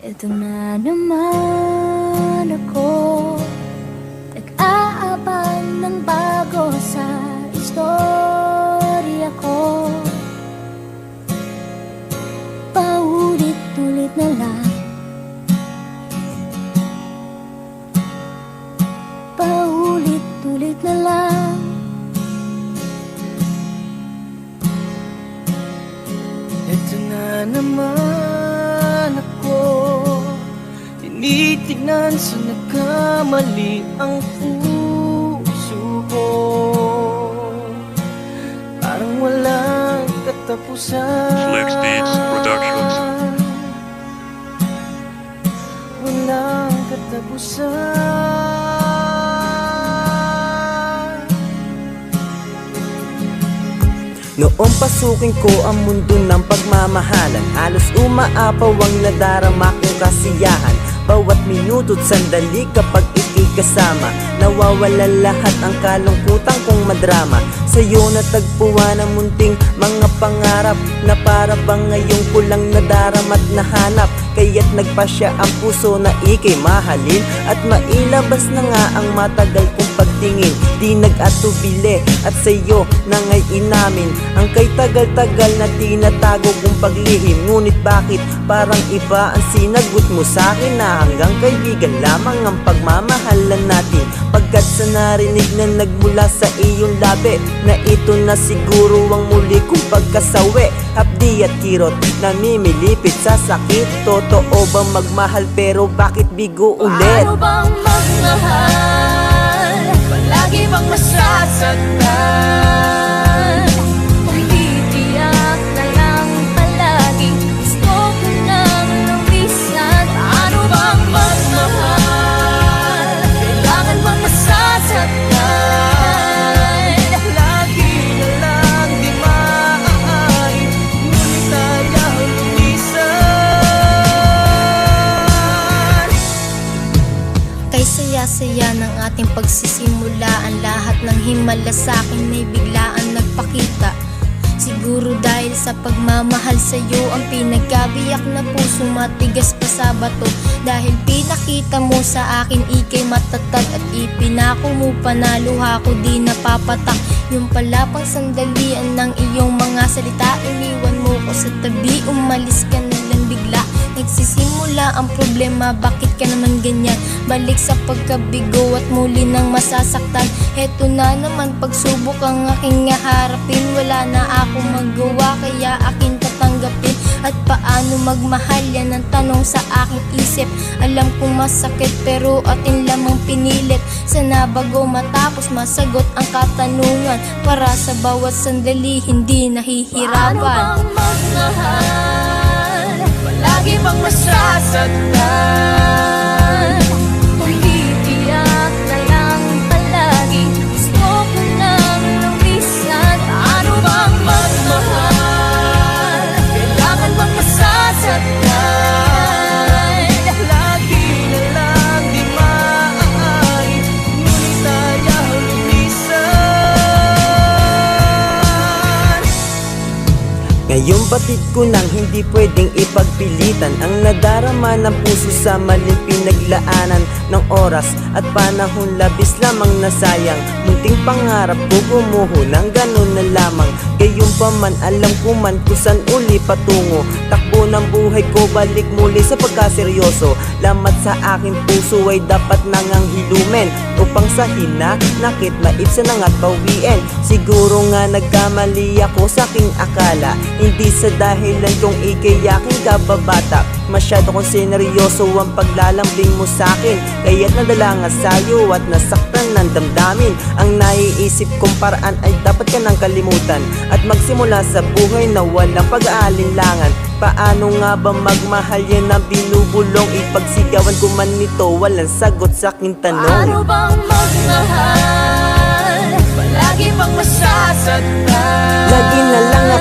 Ito na naman ako, nag-aabang ng bago sa istorya ko. Paulit-ulit na lang, paulit-ulit na lang. Ito na naman ako, tinitignan sa nagkamali ang puso ko. Parang walang katapusan, Flex Beats Productions. walang katapusan. Noong pasukin ko ang mundo ng pagmamahalan, halos umaapaw ang nadarama kong kasiyahan. Bawat minuto't sandali kapag ika'y kasama, nawawala lahat ang kalungkutan kong madrama. Sa'yo natagpuan ang munting mga pangarap, na para bang ngayong ko lang nadarama't nahanap. Kaya't nagpasya ang puso na ika'y mahalin, at mailabas na nga ang matagal kong pagtingin. Di nag-atubili at sa'yo na nga'y inamin ang kay tagal-tagal na tinatago kong paglihim. Ngunit bakit parang iba ang sinagot mo sa'kin, na hanggang kaibigan lamang ang pagmamahalan natin? Pagkat sa narinig na nagmula sa iyong labi, na ito na siguro ang muli kong pagkasawi. Hapdi at kirot, namimilipit sa sakit. Totoo bang magmahal pero bakit bigo ulit? Paano bang magmahal? Palagi bang masasaktan? Kung titiyak na lang palagi, gusto ko nang lumisan. Paano bang magmahal? Kailangan bang masasaktan? Lagi na lang di maaari, ngunit ayaw lumisan. Kay saya-saya ng ating pagsisimula, ang lahat ng himala sa'kin ay biglaan nagpakita. Siguro dahil sa pagmamahal sa'yo, ang pinagkabiyak na puso matigas pa sa bato. Dahil pinakita mo sa akin ika'y matatag, at ipinako mo pa na luha ko di napapatak. Yung pala pang sandalian ng iyong mga salita, iniwan mo ko sa tabi, umalis ka na lang bigla. Nagsisimula ang problema, bakit ka naman ganyan? Balik sa pagkabigo at muli nang masasaktan. Heto na naman pagsubok ang aking harapin. Wala na ako magawa kaya akin tatanggapin. At paano magmahal, yan ang tanong sa aking isip. Alam kong masakit pero atin lamang pinilit. Sana bago matapos masagot ang katanungan, para sa bawat sandali hindi nahihirapan. Paano bang magmahal? Palagi bang masasaktan? Kung titiyak na lang palagi, gusto ko nang lumisan. Paano bang magmahal? Kailangan bang masasaktan? Lagi na lang di maaari, ngunit ayaw lumisan. Ngayong batid ko nang hindi pwedeng ipagpilitan ang nadarama ng puso sa maling pinaglaanan ng oras at panahon, labis lamang nasayang. Munting pangarap ko gumuho ng ganun na lamang. Gayunpaman alam ko man kung saan uli patungo. Takbo ng buhay ko balik muli sa pagkaseryoso. Lamat sa aking puso ay dapat nangang hilumin, upang sa hinanakit maibsan ang at bawiin. Siguro nga nagkamali ako sa aking akala, hindi sa dahilan kung ika'y aking kababata. Masyado kong sineryoso ang paglalambing mo sa'kin, kaya't nadala nga sa'yo at nasaktan ng damdamin. Ang naiisip kong paraan ay dapat ka nang kalimutan, at magsimula sa buhay na walang pag-aalinlangan. Paano nga ba magmahal, yan ang binubulong? Ipagsigawan ko man nito, walang sagot sa aking tanong. Paano bang magmahal? Palagi bang masasaktan? Lagi na lang